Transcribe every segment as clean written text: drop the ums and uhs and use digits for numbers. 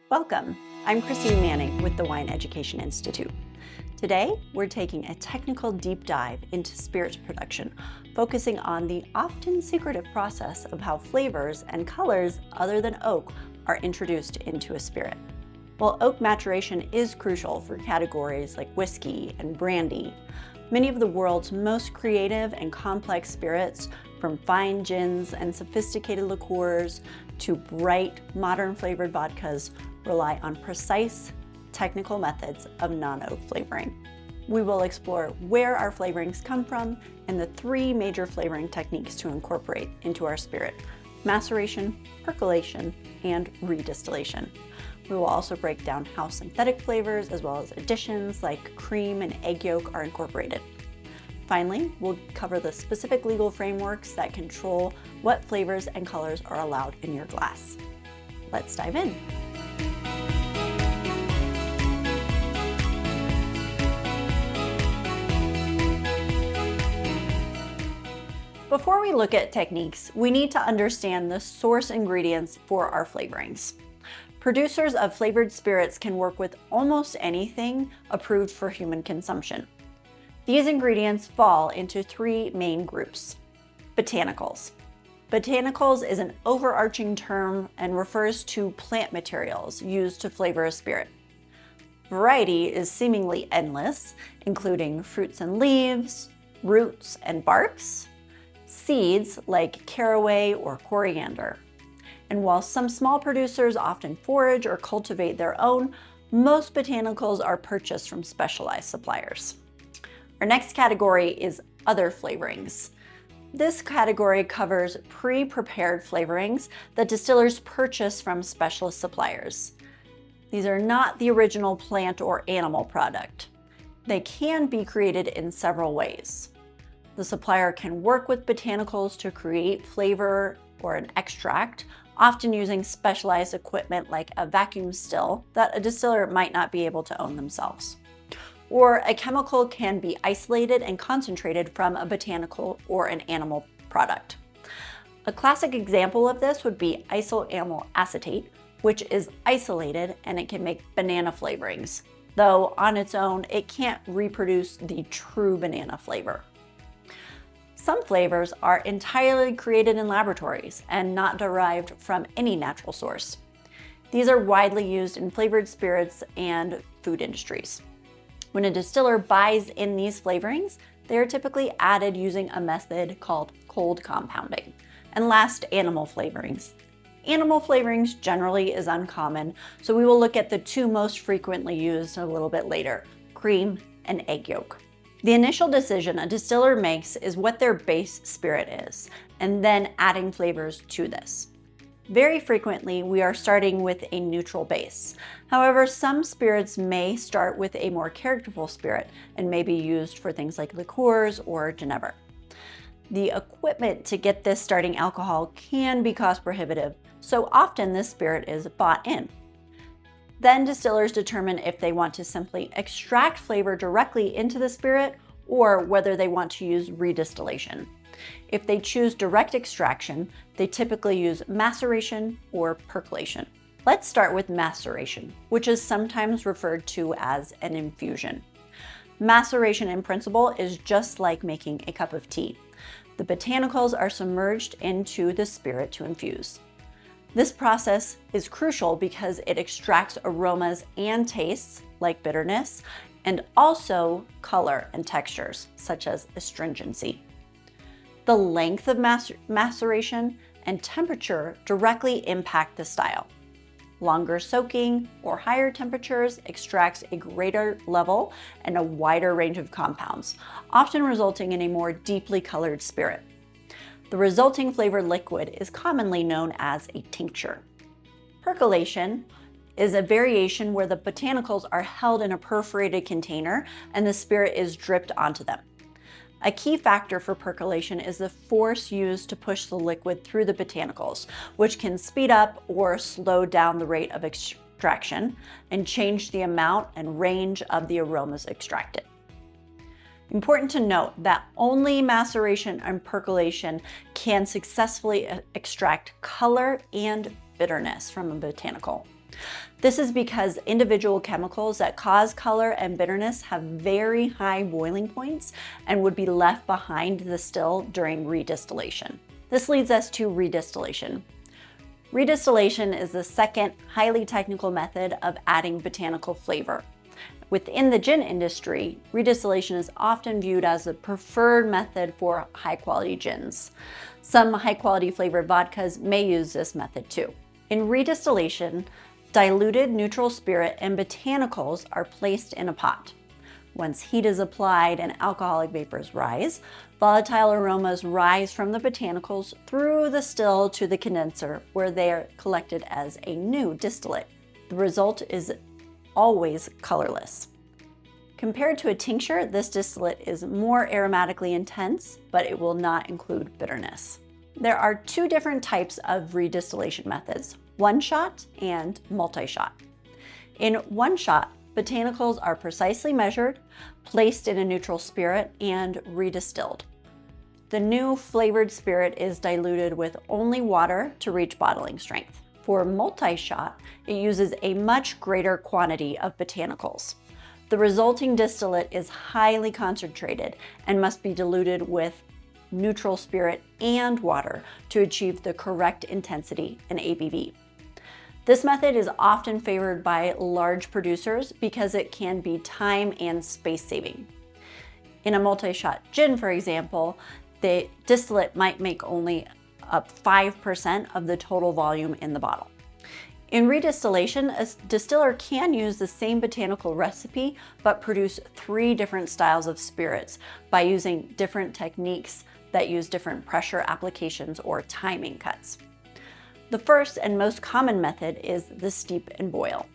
Welcome, I'm Christine Manning with the Wine Education Institute. Today, we're taking a technical deep dive into spirits production, focusing on the often secretive process of how flavors and colors other than oak are introduced into a spirit. While oak maturation is crucial for categories like whiskey and brandy, many of the world's most creative and complex spirits, from fine gins and sophisticated liqueurs to bright, modern flavored vodkas, rely on precise, technical methods of non-oak flavoring. We will explore where our flavorings come from and the three major flavoring techniques to incorporate into our spirit: maceration, percolation, and redistillation. We will also break down how synthetic flavors as well as additions like cream and egg yolk are incorporated. Finally, we'll cover the specific legal frameworks that control what flavors and colors are allowed in your glass. Let's dive in. Before we look at techniques, we need to understand the source ingredients for our flavorings. Producers of flavored spirits can work with almost anything approved for human consumption. These ingredients fall into three main groups. Botanicals. Botanicals is an overarching term and refers to plant materials used to flavor a spirit. Variety is seemingly endless, including fruits and leaves, roots and barks, seeds like caraway or coriander. And while some small producers often forage or cultivate their own, most botanicals are purchased from specialized suppliers. Our next category is other flavorings. This category covers pre-prepared flavorings that distillers purchase from specialist suppliers. These are not the original plant or animal product. They can be created in several ways. The supplier can work with botanicals to create flavor or an extract, often using specialized equipment like a vacuum still that a distiller might not be able to own themselves. Or a chemical can be isolated and concentrated from a botanical or an animal product. A classic example of this would be isoamyl acetate, which is isolated and it can make banana flavorings, though on its own, it can't reproduce the true banana flavor. Some flavors are entirely created in laboratories and not derived from any natural source. These are widely used in flavored spirits and food industries. When a distiller buys in these flavorings, they are typically added using a method called cold compounding. And last, animal flavorings. Animal flavorings generally is uncommon, so we will look at the two most frequently used a little bit later: cream and egg yolk. The initial decision a distiller makes is what their base spirit is, and then adding flavors to this. Very frequently, we are starting with a neutral base. However, some spirits may start with a more characterful spirit and may be used for things like liqueurs or Genever. The equipment to get this starting alcohol can be cost prohibitive, so often this spirit is bought in. Then distillers determine if they want to simply extract flavor directly into the spirit or whether they want to use redistillation. If they choose direct extraction, they typically use maceration or percolation. Let's start with maceration, which is sometimes referred to as an infusion. Maceration in principle is just like making a cup of tea. The botanicals are submerged into the spirit to infuse. This process is crucial because it extracts aromas and tastes like bitterness, and also color and textures such as astringency. The length of maceration and temperature directly impact the style. Longer soaking or higher temperatures extracts a greater level and a wider range of compounds, often resulting in a more deeply colored spirit. The resulting flavored liquid is commonly known as a tincture. Percolation is a variation where the botanicals are held in a perforated container and the spirit is dripped onto them. A key factor for percolation is the force used to push the liquid through the botanicals, which can speed up or slow down the rate of extraction and change the amount and range of the aromas extracted. Important to note that only maceration and percolation can successfully extract color and bitterness from a botanical. This is because individual chemicals that cause color and bitterness have very high boiling points and would be left behind the still during redistillation. This leads us to redistillation. Redistillation is the second highly technical method of adding botanical flavor. Within the gin industry, redistillation is often viewed as the preferred method for high-quality gins. Some high-quality flavored vodkas may use this method too. In redistillation, diluted neutral spirit and botanicals are placed in a pot. Once heat is applied and alcoholic vapors rise, volatile aromas rise from the botanicals through the still to the condenser, where they are collected as a new distillate. The result is always colorless. Compared to a tincture, this distillate is more aromatically intense, but it will not include bitterness. There are two different types of redistillation methods, one-shot and multi-shot. In one-shot, botanicals are precisely measured, placed in a neutral spirit, and redistilled. The new flavored spirit is diluted with only water to reach bottling strength. For multi-shot, it uses a much greater quantity of botanicals. The resulting distillate is highly concentrated and must be diluted with neutral spirit and water to achieve the correct intensity and ABV. This method is often favored by large producers because it can be time and space saving. In a multi-shot gin, for example, the distillate might make only up 5% of the total volume in the bottle. In redistillation, a distiller can use the same botanical recipe but produce 3 different styles of spirits by using different techniques that use different pressure applications or timing cuts. The first and most common method is the steep and boil.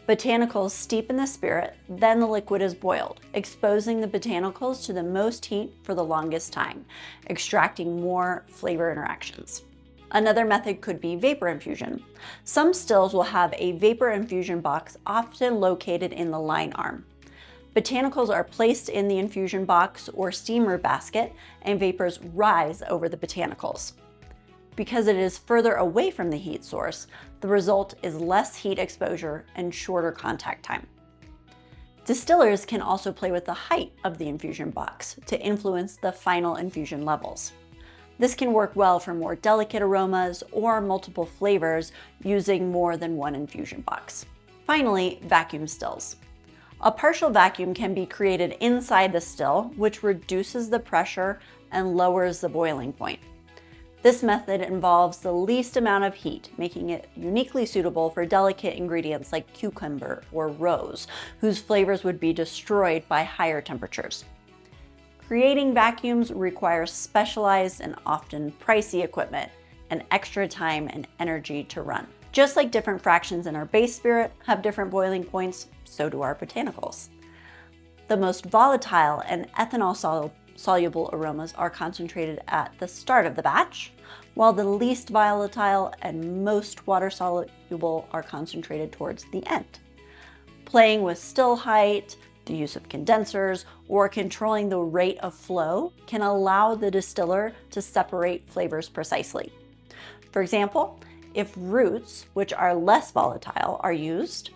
Botanicals steep in the spirit, then the liquid is boiled, exposing the botanicals to the most heat for the longest time, extracting more flavor interactions. Another method could be vapor infusion. Some stills will have a vapor infusion box often located in the line arm. Botanicals are placed in the infusion box or steamer basket, and vapors rise over the botanicals. Because it is further away from the heat source, the result is less heat exposure and shorter contact time. Distillers can also play with the height of the infusion box to influence the final infusion levels. This can work well for more delicate aromas or multiple flavors using more than one infusion box. Finally, vacuum stills. A partial vacuum can be created inside the still, which reduces the pressure and lowers the boiling point. This method involves the least amount of heat, making it uniquely suitable for delicate ingredients like cucumber or rose, whose flavors would be destroyed by higher temperatures. Creating vacuums requires specialized and often pricey equipment and extra time and energy to run. Just like different fractions in our base spirit have different boiling points, so do our botanicals. The most volatile and ethanol-soluble aromas are concentrated at the start of the batch, while the least volatile and most water-soluble are concentrated towards the end. Playing with still height, the use of condensers, or controlling the rate of flow can allow the distiller to separate flavors precisely. For example, if roots, which are less volatile, are used,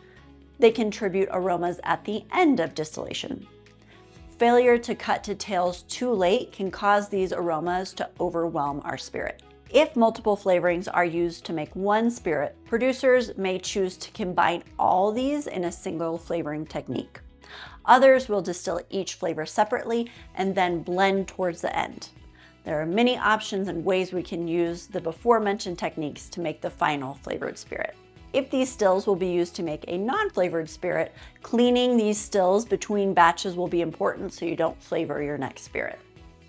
they contribute aromas at the end of distillation. Failure to cut to tails too late can cause these aromas to overwhelm our spirit. If multiple flavorings are used to make one spirit, producers may choose to combine all these in a single flavoring technique. Others will distill each flavor separately and then blend towards the end. There are many options and ways we can use the before-mentioned techniques to make the final flavored spirit. If these stills will be used to make a non-flavored spirit, cleaning these stills between batches will be important so you don't flavor your next spirit.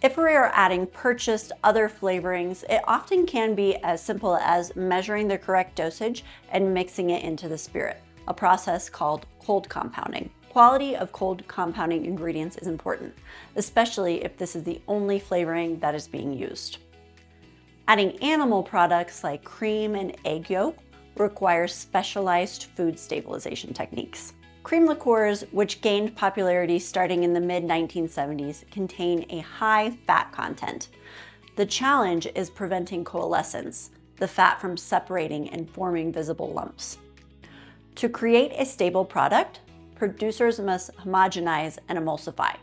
If we are adding purchased other flavorings, it often can be as simple as measuring the correct dosage and mixing it into the spirit, a process called cold compounding. Quality of cold compounding ingredients is important, especially if this is the only flavoring that is being used. Adding animal products like cream and egg yolk requires specialized food stabilization techniques. Cream liqueurs, which gained popularity starting in the mid-1970s, contain a high fat content. The challenge is preventing coalescence, the fat from separating and forming visible lumps. To create a stable product, producers must homogenize and emulsify.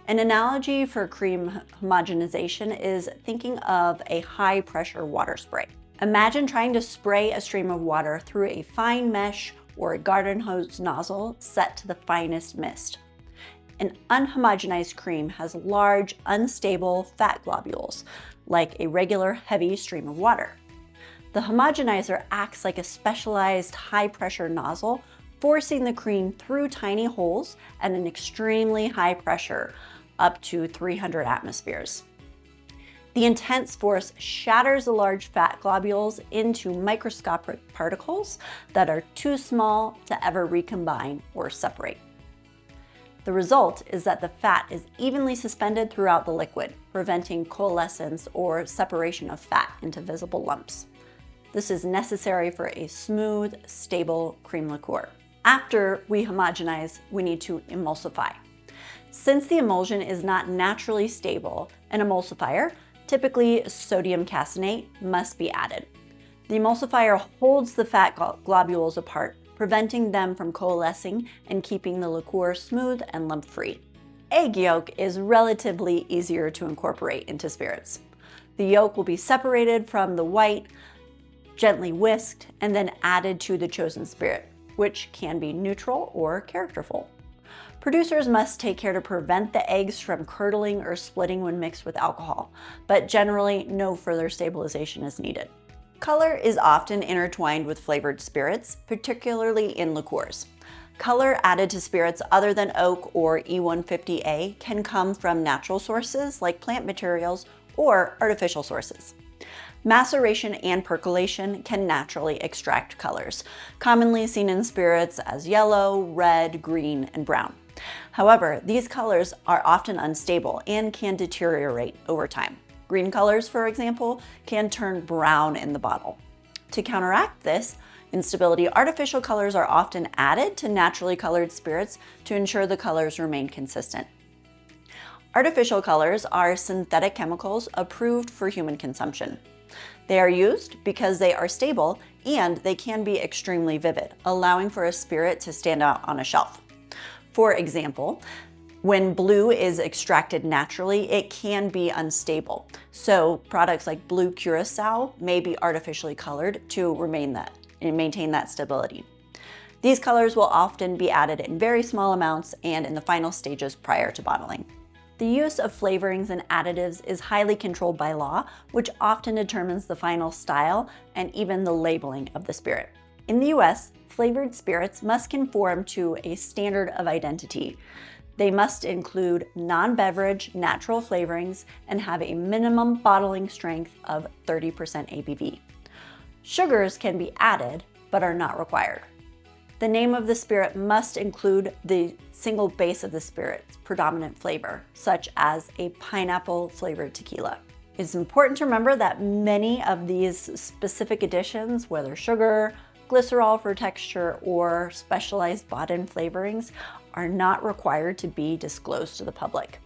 An analogy for cream homogenization is thinking of a high-pressure water spray. Imagine trying to spray a stream of water through a fine mesh or a garden hose nozzle set to the finest mist. An unhomogenized cream has large, unstable fat globules, like a regular heavy stream of water. The homogenizer acts like a specialized high-pressure nozzle, forcing the cream through tiny holes at an extremely high pressure, up to 300 atmospheres. The intense force shatters the large fat globules into microscopic particles that are too small to ever recombine or separate. The result is that the fat is evenly suspended throughout the liquid, preventing coalescence or separation of fat into visible lumps. This is necessary for a smooth, stable cream liqueur. After we homogenize, we need to emulsify. Since the emulsion is not naturally stable, an emulsifier, typically sodium caseinate, must be added. The emulsifier holds the fat globules apart, preventing them from coalescing and keeping the liqueur smooth and lump-free. Egg yolk is relatively easier to incorporate into spirits. The yolk will be separated from the white, gently whisked, and then added to the chosen spirit, which can be neutral or characterful. Producers must take care to prevent the eggs from curdling or splitting when mixed with alcohol, but generally no further stabilization is needed. Color is often intertwined with flavored spirits, particularly in liqueurs. Color added to spirits other than oak or E150A can come from natural sources like plant materials or artificial sources. Maceration and percolation can naturally extract colors, commonly seen in spirits as yellow, red, green, and brown. However, these colors are often unstable and can deteriorate over time. Green colors, for example, can turn brown in the bottle. To counteract this instability, artificial colors are often added to naturally colored spirits to ensure the colors remain consistent. Artificial colors are synthetic chemicals approved for human consumption. They are used because they are stable and they can be extremely vivid, allowing for a spirit to stand out on a shelf. For example, when blue is extracted naturally, it can be unstable. So products like blue curacao may be artificially colored to maintain that stability. These colors will often be added in very small amounts and in the final stages prior to bottling. The use of flavorings and additives is highly controlled by law, which often determines the final style and even the labeling of the spirit. In the US, flavored spirits must conform to a standard of identity. They must include non-beverage natural flavorings and have a minimum bottling strength of 30% ABV. Sugars can be added, but are not required. The name of the spirit must include the single base of the spirit's predominant flavor, such as a pineapple-flavored tequila. It's important to remember that many of these specific additions, whether sugar, glycerol for texture, or specialized bought-in flavorings, are not required to be disclosed to the public.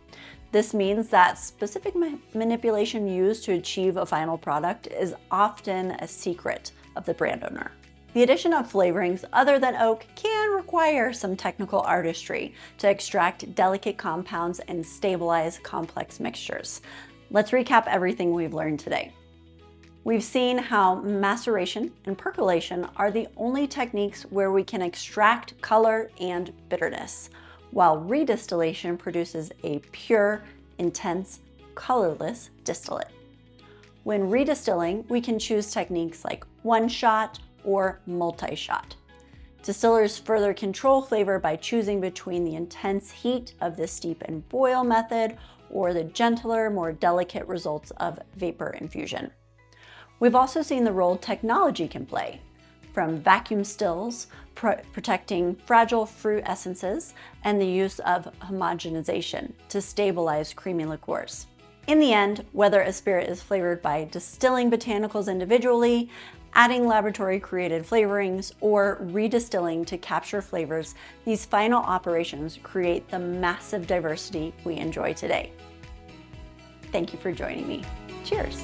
This means that specific manipulation used to achieve a final product is often a secret of the brand owner. The addition of flavorings other than oak can require some technical artistry to extract delicate compounds and stabilize complex mixtures. Let's recap everything we've learned today. We've seen how maceration and percolation are the only techniques where we can extract color and bitterness, while redistillation produces a pure, intense, colorless distillate. When redistilling, we can choose techniques like one-shot or multi-shot. Distillers further control flavor by choosing between the intense heat of the steep and boil method or the gentler, more delicate results of vapor infusion. We've also seen the role technology can play, from vacuum stills protecting fragile fruit essences and the use of homogenization to stabilize creamy liqueurs. In the end, whether a spirit is flavored by distilling botanicals individually, adding laboratory-created flavorings, or redistilling to capture flavors, these final operations create the massive diversity we enjoy today. Thank you for joining me. Cheers.